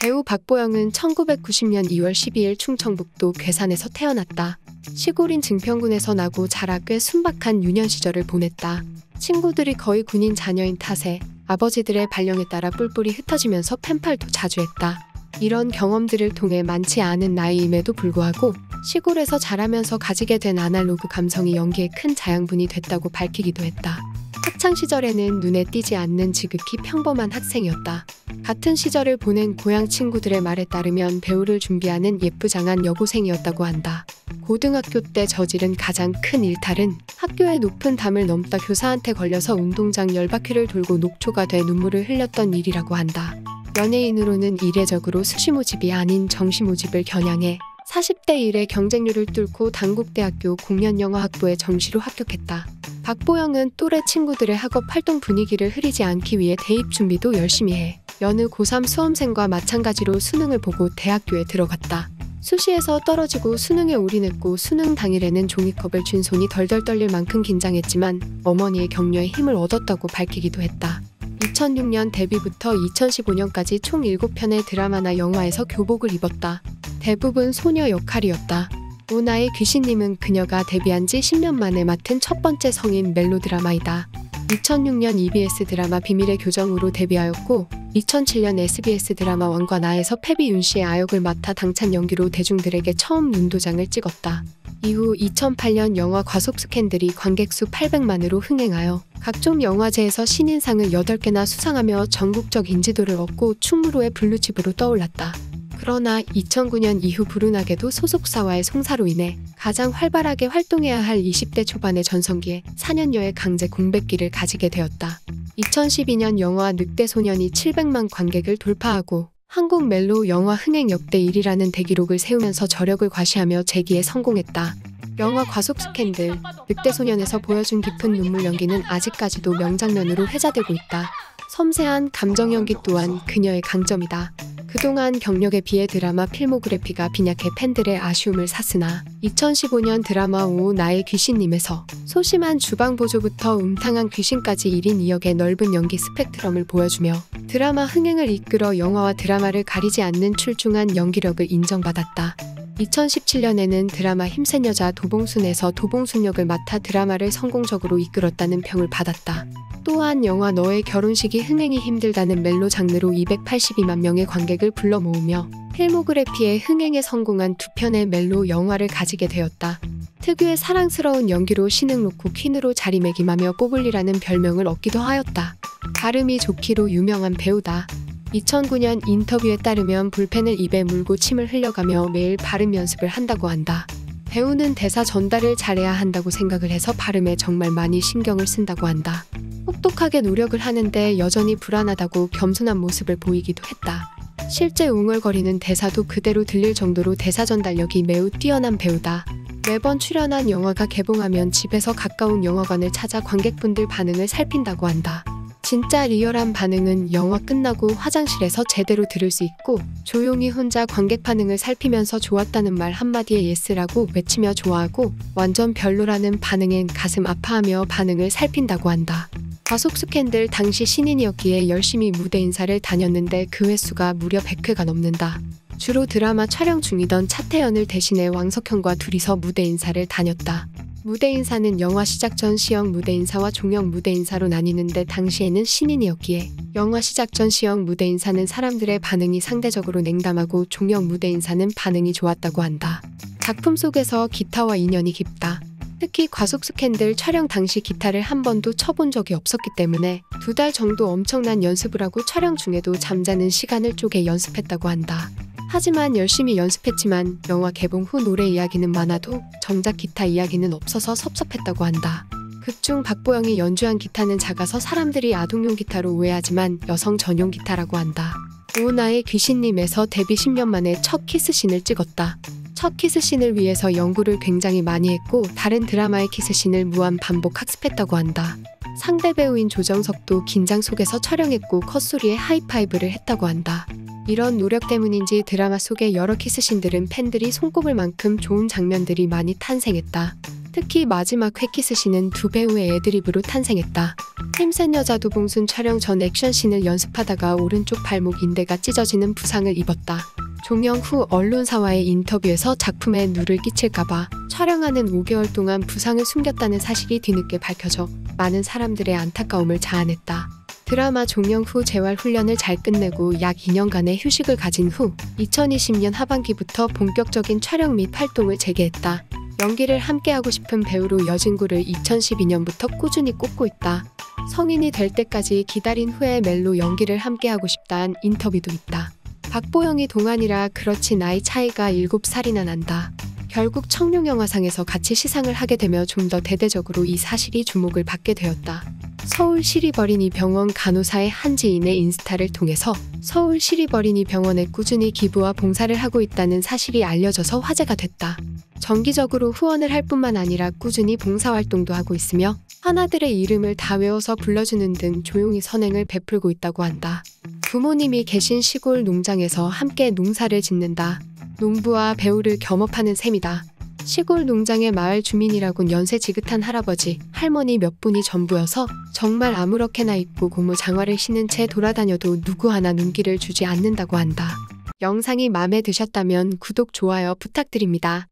배우 박보영은 1990년 2월 12일 충청북도 괴산에서 태어났다. 시골인 증평군에서 나고 자라 꽤 순박한 유년 시절을 보냈다. 친구들이 거의 군인 자녀인 탓에 아버지들의 발령에 따라 뿔뿔이 흩어지면서 펜팔도 자주 했다. 이런 경험들을 통해 많지 않은 나이임에도 불구하고 시골에서 자라면서 가지게 된 아날로그 감성이 연기에 큰 자양분이 됐다고 밝히기도 했다. 학창시절에는 눈에 띄지 않는 지극히 평범한 학생이었다. 같은 시절을 보낸 고향 친구들의 말에 따르면 배우를 준비하는 예쁘장한 여고생이었다고 한다. 고등학교 때 저지른 가장 큰 일탈은 학교의 높은 담을 넘다 교사한테 걸려서 운동장 10바퀴를 돌고 녹초가 돼 눈물을 흘렸던 일이라고 한다. 연예인으로는 이례적으로 수시 모집이 아닌 정시 모집을 겨냥해 40대 1의 경쟁률을 뚫고 단국대학교 공연영화학부에 정시로 합격했다. 박보영은 또래 친구들의 학업 활동 분위기를 흐리지 않기 위해 대입 준비도 열심히 해 여느 고3 수험생과 마찬가지로 수능을 보고 대학교에 들어갔다. 수시에서 떨어지고 수능에 올인했고 수능 당일에는 종이컵을 쥔 손이 덜덜 떨릴 만큼 긴장했지만 어머니의 격려에 힘을 얻었다고 밝히기도 했다. 2006년 데뷔부터 2015년까지 총 7편의 드라마나 영화에서 교복을 입었다. 대부분 소녀 역할이었다. 오나의 귀신님은 그녀가 데뷔한 지 10년 만에 맡은 첫 번째 성인 멜로드라마이다. 2006년 EBS 드라마 비밀의 교정으로 데뷔하였고 2007년 SBS 드라마 왕과 나에서 패비 윤씨의 아역을 맡아 당찬 연기로 대중들에게 처음 눈도장을 찍었다. 이후 2008년 영화 과속 스캔들이 관객 수 800만으로 흥행하여 각종 영화제에서 신인상을 8개나 수상하며 전국적 인지도를 얻고 충무로의 블루칩으로 떠올랐다. 그러나 2009년 이후 불운하게도 소속사와의 송사로 인해 가장 활발하게 활동해야 할 20대 초반의 전성기에 4년여의 강제 공백기를 가지게 되었다. 2012년 영화 늑대소년이 700만 관객을 돌파하고 한국 멜로 영화 흥행 역대 1위라는 대기록을 세우면서 저력을 과시하며 재기에 성공했다. 영화 과속 스캔들, 늑대소년에서 보여준 깊은 눈물 연기는 아직까지도 명장면으로 회자되고 있다. 섬세한 감정 연기 또한 그녀의 강점이다. 그동안 경력에 비해 드라마 필모그래피가 빈약해 팬들의 아쉬움을 샀으나 2015년 드라마 오 나의 귀신님에서 소심한 주방보조부터 음탕한 귀신까지 1인 2역의 넓은 연기 스펙트럼을 보여주며 드라마 흥행을 이끌어 영화와 드라마를 가리지 않는 출중한 연기력을 인정받았다. 2017년에는 드라마 힘센 여자 도봉순에서 도봉순 역을 맡아 드라마를 성공적으로 이끌었다는 평을 받았다. 또한 영화 너의 결혼식이 흥행이 힘들다는 멜로 장르로 282만 명의 관객을 불러 모으며 필모그래피의 흥행에 성공한 두 편의 멜로 영화를 가지게 되었다. 특유의 사랑스러운 연기로 신흥 로코 퀸으로 자리매김하며 뽀블리라는 별명을 얻기도 하였다. 발음이 좋기로 유명한 배우다. 2009년 인터뷰에 따르면 볼펜을 입에 물고 침을 흘려가며 매일 발음 연습을 한다고 한다. 배우는 대사 전달을 잘해야 한다고 생각을 해서 발음에 정말 많이 신경을 쓴다고 한다. 혹독하게 노력을 하는데 여전히 불안하다고 겸손한 모습을 보이기도 했다. 실제 웅얼거리는 대사도 그대로 들릴 정도로 대사 전달력이 매우 뛰어난 배우다. 매번 출연한 영화가 개봉하면 집에서 가까운 영화관을 찾아 관객분들 반응을 살핀다고 한다. 진짜 리얼한 반응은 영화 끝나고 화장실에서 제대로 들을 수 있고 조용히 혼자 관객 반응을 살피면서 좋았다는 말 한마디에 예스라고 외치며 좋아하고 완전 별로라는 반응엔 가슴 아파하며 반응을 살핀다고 한다. 과속 스캔들 당시 신인이었기에 열심히 무대 인사를 다녔는데 그 횟수가 무려 100회가 넘는다. 주로 드라마 촬영 중이던 차태현을 대신해 왕석현과 둘이서 무대 인사를 다녔다. 무대 인사는 영화 시작 전 시형 무대 인사와 종영 무대 인사로 나뉘는데 당시에는 신인이었기에 영화 시작 전 시형 무대 인사는 사람들의 반응이 상대적으로 냉담하고 종영 무대 인사는 반응이 좋았다고 한다. 작품 속에서 기타와 인연이 깊다. 특히 과속 스캔들 촬영 당시 기타를 한 번도 쳐본 적이 없었기 때문에 2달 정도 엄청난 연습을 하고 촬영 중에도 잠자는 시간을 쪼개 연습했다고 한다. 하지만 열심히 연습했지만 영화 개봉 후 노래 이야기는 많아도 정작 기타 이야기는 없어서 섭섭했다고 한다. 극중 박보영이 연주한 기타는 작아서 사람들이 아동용 기타로 오해하지만 여성 전용 기타라고 한다. 오 나의 귀신님에서 데뷔 10년 만에 첫 키스신을 찍었다. 첫 키스신을 위해서 연구를 굉장히 많이 했고 다른 드라마의 키스신을 무한 반복 학습했다고 한다. 상대 배우인 조정석도 긴장 속에서 촬영했고 컷소리에 하이파이브를 했다고 한다. 이런 노력 때문인지 드라마 속의 여러 키스신들은 팬들이 손꼽을 만큼 좋은 장면들이 많이 탄생했다. 특히 마지막 획기스신은 두 배우의 애드립으로 탄생했다. 힘센 여자 도봉순 촬영 전 액션씬을 연습하다가 오른쪽 발목 인대가 찢어지는 부상을 입었다. 종영 후 언론사와의 인터뷰에서 작품에 누를 끼칠까봐 촬영하는 5개월 동안 부상을 숨겼다는 사실이 뒤늦게 밝혀져 많은 사람들의 안타까움을 자아냈다. 드라마 종영 후 재활 훈련을 잘 끝내고 약 2년간의 휴식을 가진 후 2020년 하반기부터 본격적인 촬영 및 활동을 재개했다. 연기를 함께하고 싶은 배우로 여진구를 2012년부터 꾸준히 꼽고 있다. 성인이 될 때까지 기다린 후에 멜로 연기를 함께하고 싶다는 인터뷰도 있다. 박보영이 동안이라 그렇지 나이 차이가 7살이나 난다. 결국 청룡영화상에서 같이 시상을 하게 되며 좀 더 대대적으로 이 사실이 주목을 받게 되었다. 서울시립어린이병원 간호사의 한 지인의 인스타를 통해서 서울시립어린이병원에 꾸준히 기부와 봉사를 하고 있다는 사실이 알려져서 화제가 됐다. 정기적으로 후원을 할 뿐만 아니라 꾸준히 봉사활동도 하고 있으며 하나들의 이름을 다 외워서 불러주는 등 조용히 선행을 베풀고 있다고 한다. 부모님이 계신 시골 농장에서 함께 농사를 짓는다. 농부와 배우를 겸업하는 셈이다. 시골 농장의 마을 주민이라곤 연세 지긋한 할아버지, 할머니 몇 분이 전부여서 정말 아무렇게나 입고 고무 장화를 신은 채 돌아다녀도 누구 하나 눈길을 주지 않는다고 한다. 영상이 마음에 드셨다면 구독, 좋아요 부탁드립니다.